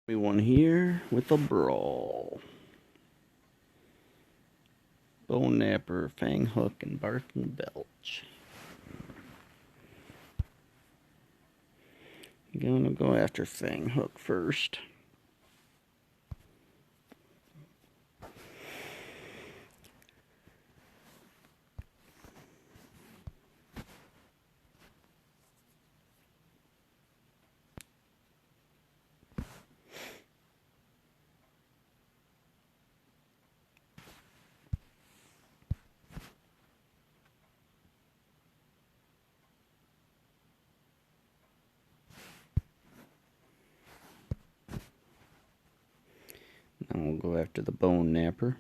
One here with a brawl. Bone Napper, Fang Hook, and Barking Belch. I'm gonna go after Fang Hook first. Now we'll go after the Bone Napper.